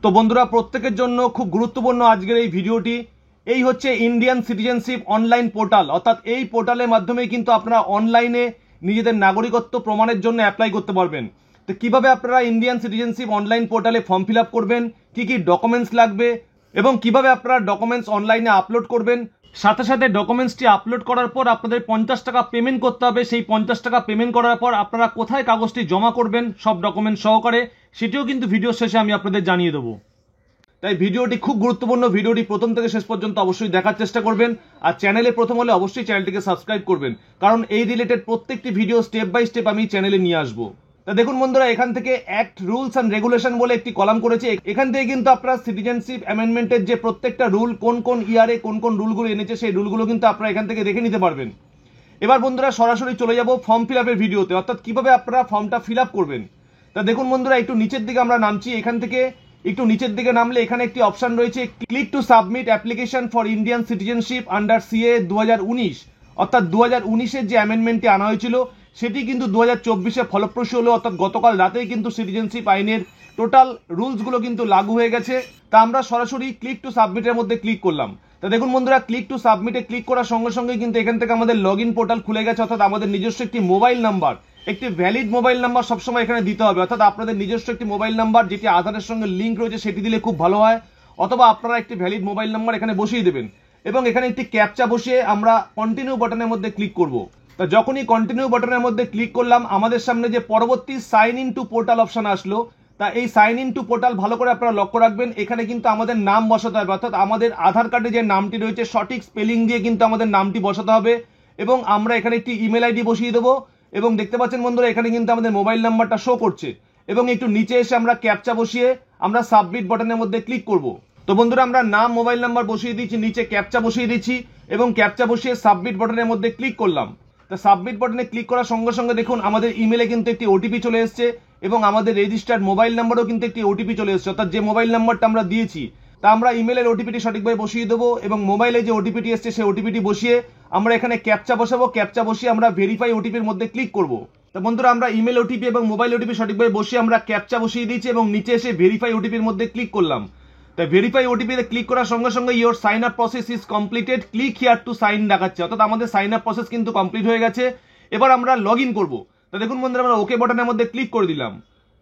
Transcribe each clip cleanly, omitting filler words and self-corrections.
তো বন্ধুরা, প্রত্যেকের জন্য খুব গুরুত্বপূর্ণ আজকের এই ভিডিওটি। এই হচ্ছে ইন্ডিয়ান সিটিজেনশিপ অনলাইন পোর্টাল, অর্থাৎ এই পোর্টালের মাধ্যমে কিন্তু আপনারা অনলাইনে নিজেদের নাগরিকত্ব প্রমাণের জন্য অ্যাপ্লাই করতে পারবেন। তো কিভাবে আপনারা ইন্ডিয়ান সিটিজেনশিপ অনলাইন পোর্টালে ফর্ম ফিল আপ করবেন, কি কি ডকুমেন্টস লাগবে এবং কিভাবে আপনারা ডকুমেন্টস অনলাইনে আপলোড করবেন, সাথে সাথে ডকুমেন্টসটি আপলোড করার পর আপনাদের 50 টাকা পেমেন্ট করতে হবে। সেই 50 টাকা পেমেন্ট করার পর আপনারা কোথায় কাগজটি জমা করবেন সব ডকুমেন্ট সহকারে, সেটিও কিন্তু ভিডিও শেষে আমি আপনাদের জানিয়ে দেবো। তাই ভিডিওটি খুব গুরুত্বপূর্ণ, ভিডিওটি প্রথম থেকে শেষ পর্যন্ত অবশ্যই দেখার চেষ্টা করবেন। আর চ্যানেলে প্রথম হলে অবশ্যই চ্যানেলটিকে সাবস্ক্রাইব করবেন, কারণ এই রিলেটেড প্রত্যেকটি ভিডিও স্টেপ বাই স্টেপ আমি চ্যানেলে নিয়ে আসবো। তা দেখুন বন্ধুরা, এখান থেকে অ্যাক্ট, রুলস অ্যান্ড রেগুলেশন বলে একটি কলাম করেছে। এখান থেকে কিন্তু আপনারা সিটিজেনশিপ অ্যামেন্ডমেন্টের যে প্রত্যেকটা রুল, কোন কোন ইয়ারে কোন কোন রুলগুলো এনেছে, সেই রুলগুলো কিন্তু আপনারা এখান থেকে দেখে নিতে পারবেন। এবার বন্ধুরা সরাসরি চলে যাব ফর্ম ফিল আপের ভিডিওতে, অর্থাৎ কিভাবে আপনারা ফর্মটা ফিল আপ করবেন। তা দেখুন বন্ধুরা, একটু নিচের দিকে আমরা নামছি। এখান থেকে একটু নিচের দিকে নামলে এখানে একটি অপশন রয়েছে, click to submit application for Indian citizenship under CA 2019, অর্থাৎ 2019-এর যে অ্যামেন্ডমেন্টটি আনা হয়েছিল সেটি কিন্তু 2024-এ ফলপ্রসূ হলো, অর্থাৎ গতকাল রাতেই কিন্তু সিটিজেনশিপ আইনের টোটাল রুলসগুলো কিন্তু লাগু হয়ে গেছে। তা আমরা সরাসরি ক্লিক টু সাবমিটের মধ্যে ক্লিক করলাম। তা দেখুন বন্ধুরা, ক্লিক টু সাবমিটে ক্লিক করার সঙ্গে সঙ্গে কিন্তু এখান থেকে আমাদের লগ ইন পোর্টাল খুলে গেছে, অর্থাৎ আমাদের নিজস্ব একটি মোবাইল নাম্বার, একটি ভ্যালিড মোবাইল নাম্বার সবসময় এখানে দিতে হবে। অর্থাৎ আপনাদের নিজস্ব একটি মোবাইল নাম্বার যেটি আধারের সঙ্গে লিঙ্ক রয়েছে সেটি দিলে খুব ভালো হয়, অথবা আপনারা একটি ভ্যালিড মোবাইল নাম্বার এখানে বসিয়ে দেবেন এবং এখানে একটি ক্যাপচা বসিয়ে আমরা কন্টিনিউ বাটনের মধ্যে ক্লিক করব। তা যখনই কন্টিনিউ বাটনের মধ্যে ক্লিক করলাম, আমাদের সামনে যে পরবর্তী sign in to portal option আসলো, তা এই সাইন ইন টু পোর্টাল ভালো করে আপনারা লক্ষ্য রাখবেন। এখানে কিন্তু আমাদের নাম বসাতে হবে, অর্থাৎ আমাদের আধার কার্ডে যে নামটি রয়েছে সঠিক স্পেলিং দিয়ে কিন্তু আমাদের নামটি বসাতে হবে এবং আমরা এখানে একটি ইমেল আইডি বসিয়ে দেবো। এবং দেখতে পাচ্ছেন বন্ধুরা, এখানে কিন্তু আমাদের মোবাইল নাম্বারটা শো করছে এবং একটু নিচে এসে আমরা ক্যাপচা বসিয়ে আমরা সাবমিট বাটনের মধ্যে ক্লিক করব। তো বন্ধুরা, আমরা নাম, মোবাইল নাম্বার বসিয়ে দিচ্ছি, নিচে ক্যাপচা বসিয়ে দিচ্ছি এবং ক্যাপচা বসিয়ে সাবমিট বাটনের মধ্যে ক্লিক করলাম। তা সাবমিট বাটনে ক্লিক করার সঙ্গে সঙ্গে দেখুন আমাদের ইমেলে কিন্তু একটি ওটিপি চলে এসেছে এবং আমাদের রেজিস্টার্ড মোবাইল নাম্বারও কিন্তু একটি ওটিপি চলে এসেছে, অর্থাৎ যে মোবাইল নাম্বারটা আমরা দিয়েছি তা আমরা ইমেলের ওটিপিটি সঠিকভাবে বসিয়ে দেবো এবং মোবাইলে যে ওটিপিটি এসছে সেই ওটিপিটি বসিয়ে আমরা এখানে ক্যাপচা বসাবো। ক্যাপচা বসিয়ে আমরা ভেরিফাই ওটিপির মধ্যে ক্লিক করব। তো বন্ধুরা, আমরা ইমেল ওটিপি এবং মোবাইল ওটিপি সঠিকভাবে বসিয়ে আমরা ক্যাপচা বসিয়ে দিয়েছি এবং নিচে এসে ভেরিফাই ওটিপির মধ্যে ক্লিক করলাম। তাই ভেরিফাই ওটিপিতে ক্লিক করার সঙ্গে সঙ্গে your sign up process is completed, click here to sign দেখাচ্ছে, অর্থাৎ আমাদের সাইন আপ প্রসেস কিন্তু কমপ্লিট হয়ে গেছে। এবার আমরা লগ ইন করবো। তা দেখুন বন্ধুরা, আমরা ওকে বাটনের মধ্যে ক্লিক করে দিলাম।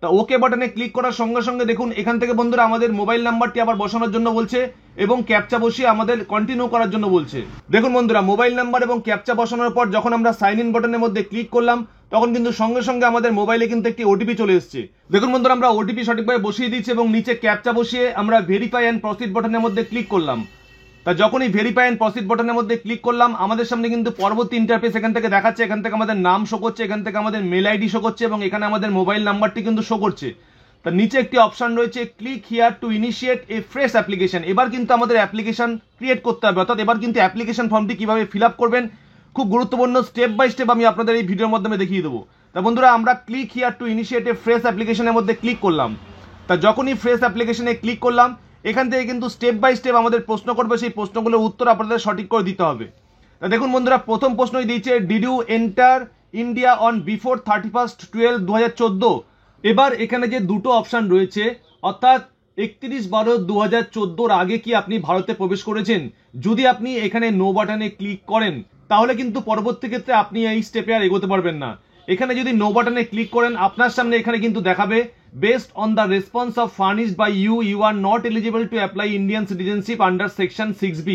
তা ওকে বাটনে ক্লিক করার সঙ্গে সঙ্গে দেখুন এখান থেকে বন্ধুরা আমাদের মোবাইল নাম্বারটি আবার বসানোর জন্য বলছে এবং ক্যাপচা বসিয়ে আমাদের কন্টিনিউ করার জন্য বলছে। দেখুন বন্ধুরা, মোবাইল নাম্বার এবং ক্যাপচা বসানোর পর যখন আমরা সাইন ইন বাটনের মধ্যে ক্লিক করলাম তখন কিন্তু সঙ্গে সঙ্গে আমাদের মোবাইলে কিন্তু একটি ওটিপি চলে এসেছে। দেখুন বন্ধুরা, আমরা ওটিপি সঠিকভাবে বসিয়ে দিচ্ছি এবং নিচে ক্যাপচা বসিয়ে আমরা ভেরিফাই অ্যান্ড প্রসিড বাটনের মধ্যে ক্লিক করলাম। তা যখনই ভেরিফাই অ্যান্ড প্রসিড বাটনের মধ্যে ক্লিক করলাম আমাদের সামনে কিন্তু পরবর্তী ইন্টারফেস এখান থেকে দেখাচ্ছে। এখান থেকে আমাদের নাম শো করছে, এখান থেকে আমাদের মেল আইডি শো করছে এবং এখানে আমাদের মোবাইল নাম্বারটি কিন্তু শো করছে। তা নিচে একটি অপশন রয়েছে, click here to initiate A fresh application. এবার কিন্তু আমাদের অ্যাপ্লিকেশন ক্রিয়েট করতে হবে, অর্থাৎ এবার কিন্তু অ্যাপ্লিকেশন ফর্মটি কিভাবে ফিল আপ করবেন খুব গুরুত্বপূর্ণ স্টেপ বাই স্টেপ আমি আপনাদের এই ভিডিওর মাধ্যমে দেখিয়ে দেবো। তা বন্ধুরা, আমরা click here to initiate A fresh অ্যাপ্লিকেশনের মধ্যে ক্লিক করলাম। তা যখনই ফ্রেশ অ্যাপ্লিকেশনে ক্লিক করলাম এখান থেকে কিন্তু স্টেপ বাই স্টেপ আমাদের প্রশ্ন করবে, সেই প্রশ্নগুলোর উত্তর আপনাদের সঠিক করে দিতে হবে। তা দেখুন বন্ধুরা, প্রথম প্রশ্নই দিয়েছে, did you enter India on before 31/12/2014। এবার এখানে যে দুটো অপশন রয়েছে, অর্থাৎ 31/12/2014 আগে কি আপনি ভারতে প্রবেশ করেছেন, যদি আপনি এখানে নো বাটনে ক্লিক করেন তাহলে কিন্তু পরবর্তী ক্ষেত্রে আপনি এই স্টেপে আর এগোতে পারবেন না। এখানে যদি নো বাটনে ক্লিক করেন আপনার সামনে এখানে কিন্তু দেখাবে, based on the response of furnished by you are not eligible to apply Indian citizenship under section 6B,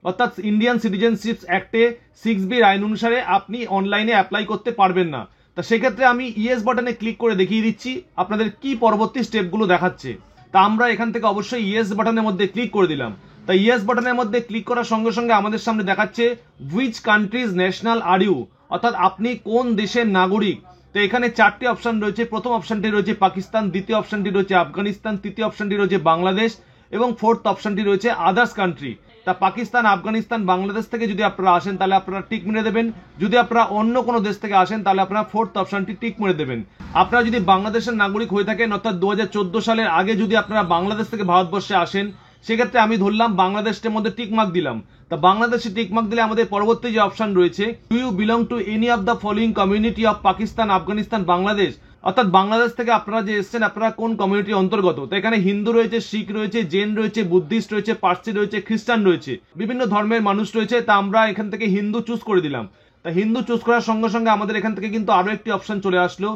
অর্থাৎ ইন্ডিয়ান সিটিজেনশিপ অ্যাক্টে 6B আইন অনুসারে আপনি অনলাইনে অ্যাপ্লাই করতে পারবেন না। তা সেক্ষেত্রে আমি ইয়েস বাটনে ক্লিক করে দেখিয়ে দিচ্ছি আপনাদের কি পরবর্তী স্টেপগুলো দেখাচ্ছে। তা আমরা এখান থেকে অবশ্যই ইয়েস বাটনের মধ্যে ক্লিক করে দিলাম। তা ইয়েস বাটনের মধ্যে ক্লিক করার সঙ্গে সঙ্গে আমাদের সামনে দেখাচ্ছে, which countries national are you, অর্থাৎ আপনি কোন দেশের নাগরিক। তো এখানে চারটি অপশন রয়েছে। প্রথম অপশনটি রয়েছে পাকিস্তান, দ্বিতীয় অপশনটি রয়েছে আফগানিস্তান, তৃতীয় অপশনটি রয়েছে বাংলাদেশ এবং ফোর্থ অপশনটি রয়েছে আদার্স কান্ট্রি। তা পাকিস্তান, আফগানিস্তান, বাংলাদেশ থেকে যদি আপনারা আসেন তাহলে আপনারা টিক মেরে দেবেন, যদি আপনারা অন্য কোনো দেশ থেকে আসেন তাহলে আপনারা ফোর্থ অপশনটি টিক মেরে দেবেন। আপনারা যদি বাংলাদেশের নাগরিক হয়ে থাকেন, অর্থাৎ 2014 সালের আগে যদি আপনারা বাংলাদেশ থেকে ভারতবর্ষে আসেন, সেক্ষেত্রে আমি ধরলাম বাংলাদেশের মধ্যে টিক মার্ক দিলাম। তা বাংলাদেশে টিক মার্ক দিলে আমাদের পরবর্তী যে অপশন রয়েছে, do you belong to any of the following community of Pakistan, Afghanistan, Bangladesh, অর্থাৎ বাংলাদেশ থেকে আপনারা যে এসেছেন আপনারা কোন কমিউনিটির অন্তর্গত। তো এখানে হিন্দু রয়েছে, শিখ রয়েছে, জৈন রয়েছে, বুদ্ধিস্ট রয়েছে, পার্সি রয়েছে, খ্রিস্টান রয়েছে, বিভিন্ন ধর্মের মানুষ রয়েছে। তা আমরা এখান থেকে হিন্দু চুজ করে দিলাম। তা হিন্দু চুজ করার সঙ্গে সঙ্গে আমাদের এখান থেকে কিন্তু আরো একটি অপশন চলে আসলো।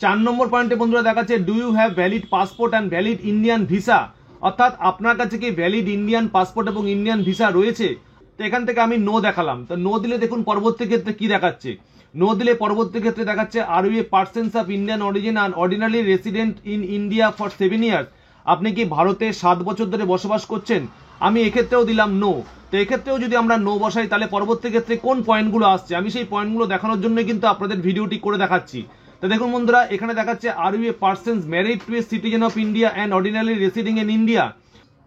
4 নম্বর পয়েন্টে বন্ধুরা দেখাচ্ছে do you have valid passport and valid Indian visa, অর্থাৎ আপনার কাছে কি ভ্যালিড ইন্ডিয়ান পাসপোর্ট এবং ইন্ডিয়ান ভিসা রয়েছে। তো এখান থেকে আমি নো দেখালাম। তো নো দিলে দেখুন পরবর্তী ক্ষেত্রে কি দেখাচ্ছে। নো দিলে পরবর্তী ক্ষেত্রে দেখাচ্ছে are you a person of Indian origin and ordinary resident in India for 7 years, আপনি কি ভারতে 7 বছর ধরে বসবাস করছেন। আমি এক্ষেত্রেও দিলাম নো। তো এক্ষেত্রেও যদি আমরা নো বসাই তাহলে পরবর্তী ক্ষেত্রে কোন পয়েন্টগুলো আসছে আমি সেই পয়েন্টগুলো দেখানোর জন্য কিন্তু আপনাদের ভিডিওটি করে দেখাচ্ছি। তো দেখুন বন্ধুরা এখানে দেখাচ্ছে are you a person married to a citizen of India and ordinary residing in India,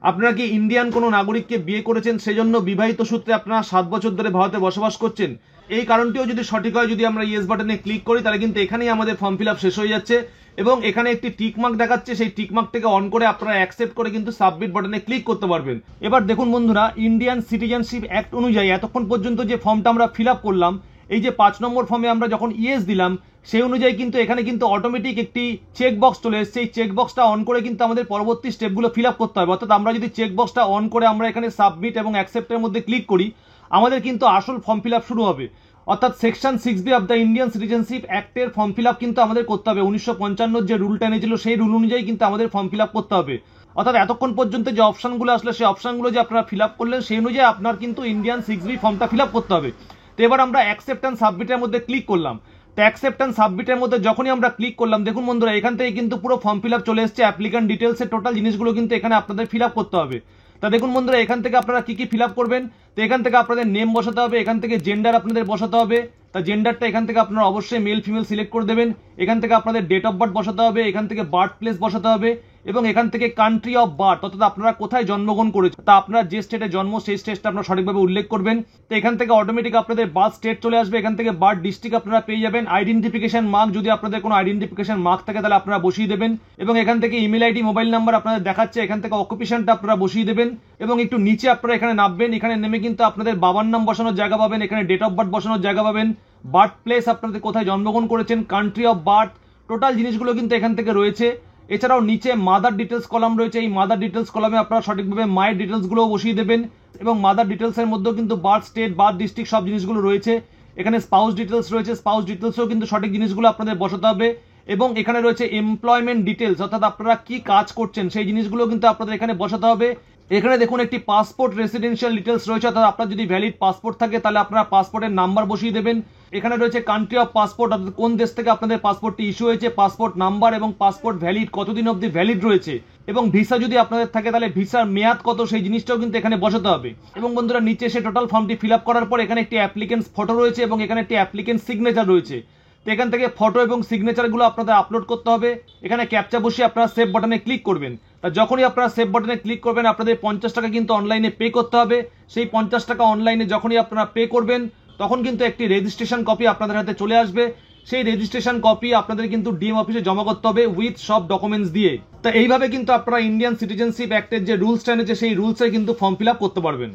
আপনারা কি ইন্ডিয়ান কোনো নাগরিককে বিয়ে করেছেন, সেজন্য বিবাহিত সূত্রে আপনারা 7 বছর ধরে ভারতে বসবাস করছেন। এই কারণটিও যদি সঠিক হয়, যদি আমরা ইয়েস বাটনে ক্লিক করি তাহলে কিন্তু এখানেই আমাদের ফর্ম ফিল আপ শেষ হয়ে যাচ্ছে এবং এখানে একটি টিক মার্ক দেখাচ্ছে, সেই টিক মার্কটাকে অন করে আপনারা অ্যাকসেপ্ট করে কিন্তু সাবমিট বাটনে ক্লিক করতে পারবেন। এবার দেখুন বন্ধুরা ইন্ডিয়ান সিটিজেনশিপ অ্যাক্ট অনুযায়ী এতক্ষণ পর্যন্ত যে ফর্মটা আমরা ফিল আপ করলাম, এই যে 5 নম্বর ফর্মে আমরা যখন ইয়েস দিলাম সেই অনুযায়ী কিন্তু এখানে কিন্তু অটোমেটিক একটি চেক বক্স চলে এসেছে। এই চেক বক্সটা অন করে কিন্তু আমাদের পরবর্তী স্টেপগুলো ফিল আপ করতে হবে। অর্থাৎ আমরা যদি চেক বক্সটা অন করে আমরা এখানে সাবমিট এবং অ্যাকসেপ্টের মধ্যে ক্লিক করি আমাদের কিন্তু আসল ফর্ম ফিল আপ শুরু হবে। অর্থাৎ section 6B of the Indian citizenship অ্যাক্টের ফর্ম ফিল আপ কিন্তু আমাদের করতে হবে। 1955 যে রুলটা এনেছিল সেই রুল অনুযায়ী কিন্তু আমাদের ফর্ম ফিল আপ করতে হবে। অর্থাৎ এতক্ষণ পর্যন্ত যে অপশনগুলো আসলে সেই অপশনগুলো যে আপনারা ফিল আপ করলেন সেই অনুযায়ী আপনার কিন্তু ইন্ডিয়ান 6B ফর্মটা ফিল আপ করতে হবে। তো এবার আমরা অ্যাকসেপ্ট অ্যান্ড সাবমিটের মধ্যে ক্লিক করলাম। তো অ্যাকসেপ্ট অ্যান্ড সাবমিটের মধ্যে যখনই আমরা ক্লিক করলাম দেখুন বন্ধুরা এখান থেকে কিন্তু পুরো ফর্ম ফিল আপ চলে এসেছে। অ্যাপ্লিক্যান্ট ডিটেলসের টোটাল জিনিসগুলো কিন্তু এখানে আপনাদের ফিল আপ করতে হবে। তা দেখুন বন্ধুরা এখান থেকে আপনারা কি কি ফিল আপ করবেন। তো এখান থেকে আপনাদের নেম বসাতে হবে, এখান থেকে জেন্ডার আপনাদের বসাতে হবে। তা জেন্ডারটা এখান থেকে আপনারা অবশ্যই মেল ফিমেল সিলেক্ট করে দেবেন। এখান থেকে আপনাদের ডেট অফ বার্থ বসাতে হবে, এখান থেকে বার্থ প্লেস বসাতে হবে এবং এখান থেকে কান্ট্রি অফ বার্থ অর্থাৎ আপনারা কোথায় জন্মগ্রহণ করেছেন, তা আপনারা যে স্টেটে জন্ম সেই স্টেটটা আপনারা সঠিকভাবে উল্লেখ করবেন। তো এখান থেকে অটোমেটিক আপনাদের বার্থ স্টেট চলে আসবে, এখান থেকে বার্থ ডিস্ট্রিক্ট আপনারা পেয়ে যাবেন। আইডেন্টিফিকেশন মার্ক যদি আপনাদের কোনো আইডেন্টিফিকেশন মার্ক থাকে তাহলে আপনারা বসিয়ে দেবেন এবং এখান থেকে ইমেল আইডি মোবাইল নাম্বার আপনাদের দেখাচ্ছে, এখান থেকে অকুপেশনটা আপনারা বসিয়ে দেবেন এবং একটু নিচে আপনারা এখানে নামবেন। এখানে নেমে কিন্তু আপনাদের বাবার নাম বসানোর জায়গা পাবেন, এখানে ডেট অফ বার্থ বসানোর জায়গা পাবেন, বার্থ প্লেস আপনাদের কোথায় জন্মগ্রহণ করেছেন, কান্ট্রি অফ বার্থ, টোটাল জিনিসগুলো কিন্তু এখান থেকে রয়েছে। এছাড়াও নিচে মাদার ডিটেলস কলাম রয়েছে, এই মাদার ডিটেলস কলামে আপনারা সঠিকভাবে মায়ের ডিটেলসগুলোও বসিয়ে দেবেন এবং মাদার ডিটেলসের মধ্যেও কিন্তু বার্থ স্টেট, বার্থ ডিস্ট্রিক্ট সব জিনিসগুলো রয়েছে। এখানে স্পাউস ডিটেলস রয়েছে, স্পাউস ডিটেলসও কিন্তু সঠিক জিনিসগুলো আপনাদের বসাতে হবে এবং এখানে রয়েছে এমপ্লয়মেন্ট ডিটেলস অর্থাৎ আপনারা কি কাজ করছেন সেই জিনিসগুলো কিন্তু আপনাদের এখানে বসাতে হবে। এখানে দেখুন একটি পাসপোর্ট রেসিডেন্সিয়াল ডিটেলস রয়েছে, অর্থাৎ আপনার যদি ভ্যালিড পাসপোর্ট থাকে তাহলে আপনারা পাসপোর্টের নাম্বার বসিয়ে দেবেন। এখানে রয়েছে কান্ট্রি অফ পাসপোর্ট অর্থাৎ কোন দেশ থেকে আপনাদের পাসপোর্টটি ইস্যু হয়েছে, পাসপোর্ট নাম্বার এবং পাসপোর্ট ভ্যালিড কতদিন অবধি ভ্যালিড রয়েছে এবং ভিসা যদি আপনাদের থাকে তাহলে ভিসার মেয়াদ কত সেই জিনিসটাও কিন্তু এখানে বসাতে হবে। এবং বন্ধুরা নিচে এসে টোটাল ফর্মটি ফিল আপ করার পর এখানে একটি অ্যাপ্লিকেন্টস ফটো রয়েছে এবং এখানে একটি অ্যাপ্লিকেন্ট সিগনেচার রয়েছে। তো এখান থেকে ফটো এবং সিগনেচারগুলো আপনাদের আপলোড করতে হবে। এখানে ক্যাপচা বসিয়ে আপনারা সেভ বাটনে ক্লিক করবেন। তা যখনই আপনারা সেভ বাটনে ক্লিক করবেন আপনাদের 50 টাকা কিন্তু অনলাইনে পে করতে হবে। সেই 50 টাকা অনলাইনে যখনই আপনারা পে করবেন তখন কিন্তু একটি রেজিস্ট্রেশন কপি আপনাদের হাতে চলে আসবে। সেই রেজিস্ট্রেশন কপি আপনাদের কিন্তু ডিএম অফিসে জমা করতে হবে উইথ সব ডকুমেন্টস দিয়ে। তা এইভাবে কিন্তু আপনারা ইন্ডিয়ান সিটিজেনশিপ অ্যাক্টের যে রুলসটা এনেছে সেই রুলসে কিন্তু ফর্ম ফিল আপ করতে পারবেন।